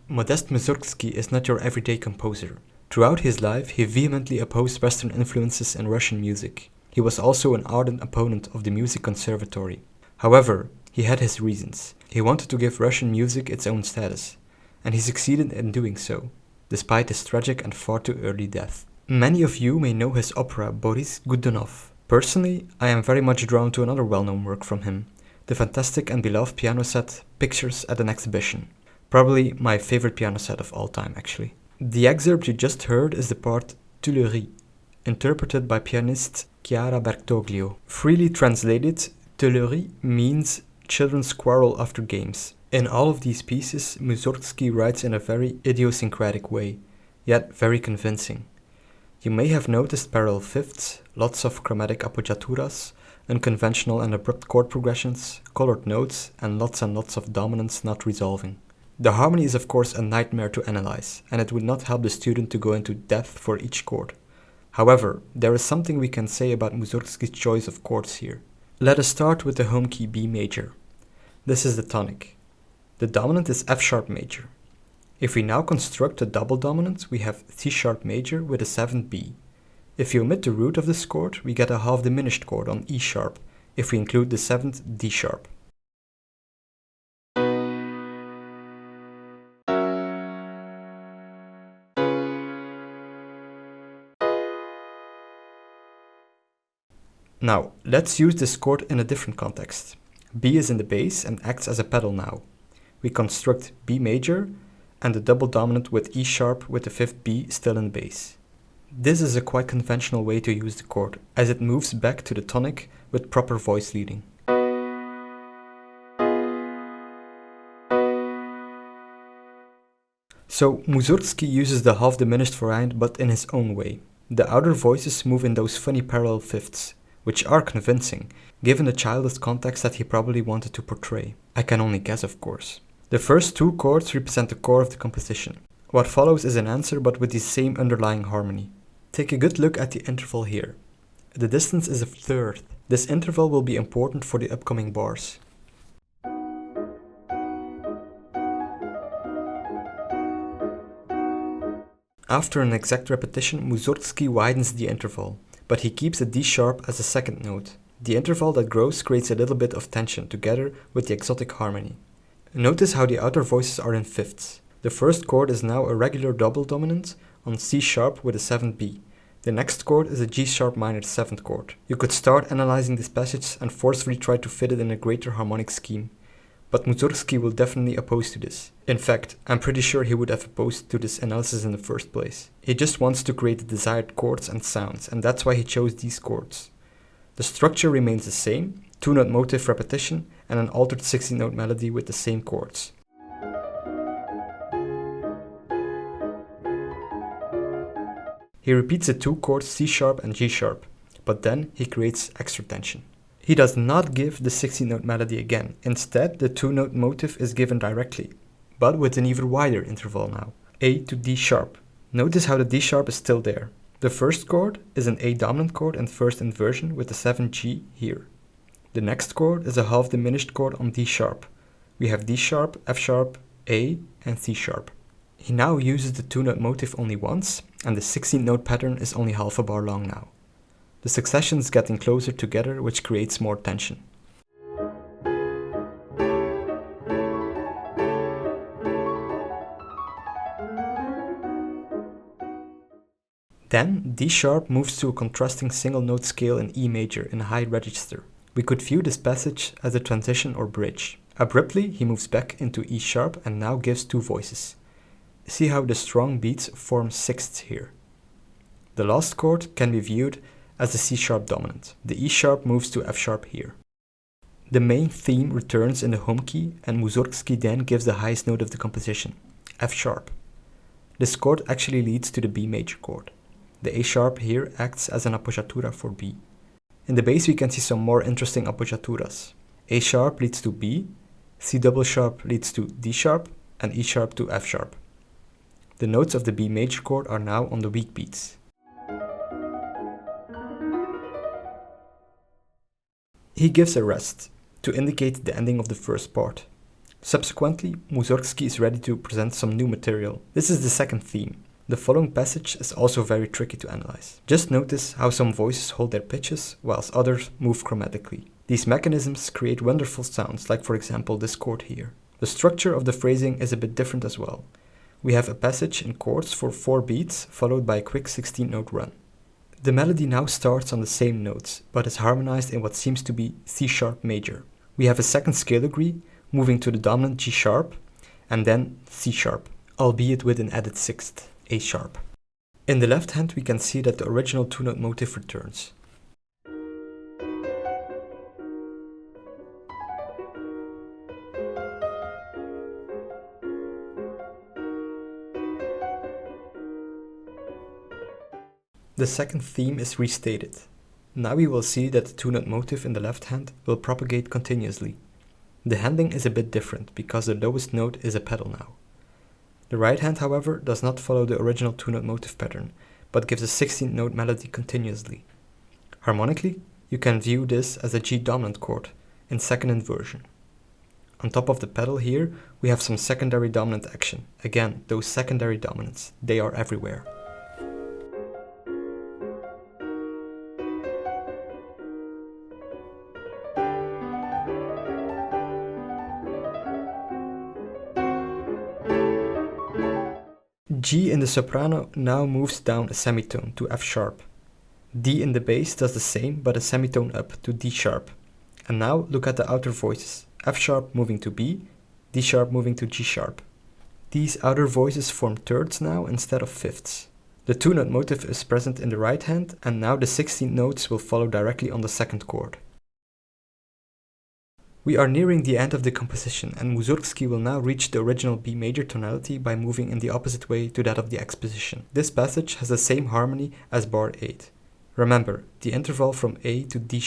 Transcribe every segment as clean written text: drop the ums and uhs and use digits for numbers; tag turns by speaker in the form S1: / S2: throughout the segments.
S1: Modest Mussorgsky is not your everyday composer. Throughout his life, he vehemently opposed Western influences in Russian music. He was also an ardent opponent of the music conservatory. However, he had his reasons. He wanted to give Russian music its own status, and he succeeded in doing so, despite his tragic and far too early death. Many of you may know his opera Boris Godunov. Personally, I am very much drawn to another well-known work from him, the fantastic and beloved piano set Pictures at an Exhibition. Probably my favorite piano set of all time, actually. The excerpt you just heard is the part Tuileries, interpreted by pianist Chiara Bertoglio. Freely translated, Tuileries means children's quarrel after games. In all of these pieces, Mussorgsky writes in a very idiosyncratic way, yet very convincing. You may have noticed parallel fifths, lots of chromatic appoggiaturas, unconventional and abrupt chord progressions, colored notes, and lots of dominants not resolving. The harmony is of course a nightmare to analyze, and it would not help the student to go into depth for each chord. However, there is something we can say about Mussorgsky's choice of chords here. Let us start with the home key B major. This is the tonic. The dominant is F sharp major. If we now construct a double dominant, we have C sharp major with a 7th B. If you omit the root of this chord, we get a half diminished chord on E sharp, if we include the 7th D sharp. Now, let's use this chord in a different context. B is in the bass and acts as a pedal now. We construct B major and the double dominant with E sharp with the 5th B still in the bass. This is a quite conventional way to use the chord, as it moves back to the tonic with proper voice leading. So Mussorgsky uses the half diminished variant but in his own way. The outer voices move in those funny parallel fifths, which are convincing, given the childish context that he probably wanted to portray. I can only guess, of course. The first two chords represent the core of the composition. What follows is an answer but with the same underlying harmony. Take a good look at the interval here. The distance is a third. This interval will be important for the upcoming bars. After an exact repetition, Mussorgsky widens the interval, but he keeps the D sharp as a second note. The interval that grows creates a little bit of tension together with the exotic harmony. Notice how the outer voices are in fifths. The first chord is now a regular double dominant on C sharp with a 7th B. The next chord is a G sharp minor 7th chord. You could start analyzing this passage and forcefully try to fit it in a greater harmonic scheme. But Mussorgsky will definitely oppose to this. In fact, I'm pretty sure he would have opposed to this analysis in the first place. He just wants to create the desired chords and sounds, and that's why he chose these chords. The structure remains the same, 2-note motive repetition, and an altered 16-note melody with the same chords. He repeats the two chords C sharp and G sharp, but then he creates extra tension. He does not give the 16-note melody again. Instead, the 2-note motive is given directly, but with an even wider interval now, A to D sharp. Notice how the D sharp is still there. The first chord is an A dominant chord in first inversion with the 7G here. The next chord is a half diminished chord on D sharp. We have D sharp, F sharp, A, and C sharp. He now uses the 2-note motive only once, and the 16-note pattern is only half a bar long now. The succession is getting closer together, which creates more tension. Then, D sharp moves to a contrasting single-note scale in E major in a high register. We could view this passage as a transition or bridge. Abruptly, he moves back into E sharp and now gives two voices. See how the strong beats form sixths here. The last chord can be viewed as the C sharp dominant. The E sharp moves to F sharp here. The main theme returns in the home key, and Mussorgsky then gives the highest note of the composition, F sharp. This chord actually leads to the B major chord. The A sharp here acts as an appoggiatura for B. In the bass we can see some more interesting appoggiaturas. A sharp leads to B, C double sharp leads to D sharp, and E sharp to F sharp. The notes of the B major chord are now on the weak beats. He gives a rest to indicate the ending of the first part. Subsequently, Mussorgsky is ready to present some new material. This is the second theme. The following passage is also very tricky to analyze. Just notice how some voices hold their pitches, whilst others move chromatically. These mechanisms create wonderful sounds, like for example this chord here. The structure of the phrasing is a bit different as well. We have a passage in chords for 4 beats, followed by a quick 16-note run. The melody now starts on the same notes, but is harmonized in what seems to be C# major. We have a second scale degree, moving to the dominant G#, and then C#, albeit with an added sixth, A#. In the left hand we can see that the original 2-note motif returns. The second theme is restated. Now we will see that the 2-note motif in the left hand will propagate continuously. The handling is a bit different because the lowest note is a pedal now. The right hand, however, does not follow the original 2-note motif pattern, but gives a 16-note melody continuously. Harmonically, you can view this as a G dominant chord in second inversion. On top of the pedal here, we have some secondary dominant action. Again, those secondary dominants, they are everywhere. G in the soprano now moves down a semitone to F#. D in the bass does the same, but a semitone up to D#. And now look at the outer voices. F# moving to B, D# moving to G#. These outer voices form thirds now instead of fifths. The 2-note motif is present in the right hand, and now the 16 notes will follow directly on the second chord. We are nearing the end of the composition, and Mussorgsky will now reach the original B major tonality by moving in the opposite way to that of the exposition. This passage has the same harmony as bar 8. Remember, the interval from A to D#.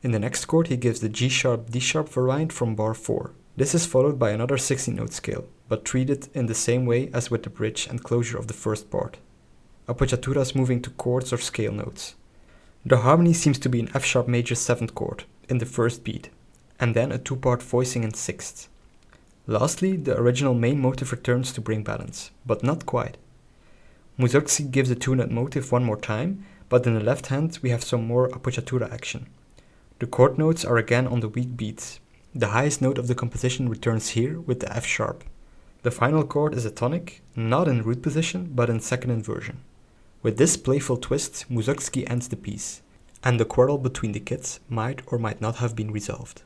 S1: In the next chord he gives the G#, D# variant from bar 4. This is followed by another 16-note scale, but treated in the same way as with the bridge and closure of the first part. Appoggiaturas moving to chords or scale notes. The harmony seems to be an F# major 7th chord in the first beat, and then a 2-part voicing in 6th. Lastly, the original main motif returns to bring balance, but not quite. Mussorgsky gives the 2-note motif one more time, but in the left hand we have some more appoggiatura action. The chord notes are again on the weak beats. The highest note of the composition returns here with the F#. The final chord is a tonic, not in root position, but in second inversion. With this playful twist, Mussorgsky ends the piece, and the quarrel between the kids might or might not have been resolved.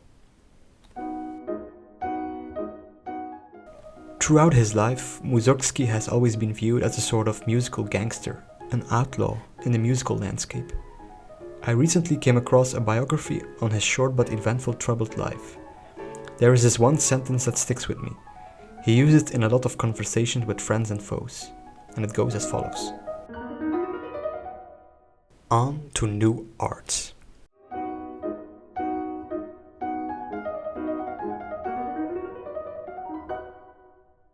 S1: Throughout his life, Mussorgsky has always been viewed as a sort of musical gangster, an outlaw in the musical landscape. I recently came across a biography on his short but eventful troubled life. There is this one sentence that sticks with me. He used it in a lot of conversations with friends and foes, and it goes as follows. On to new arts.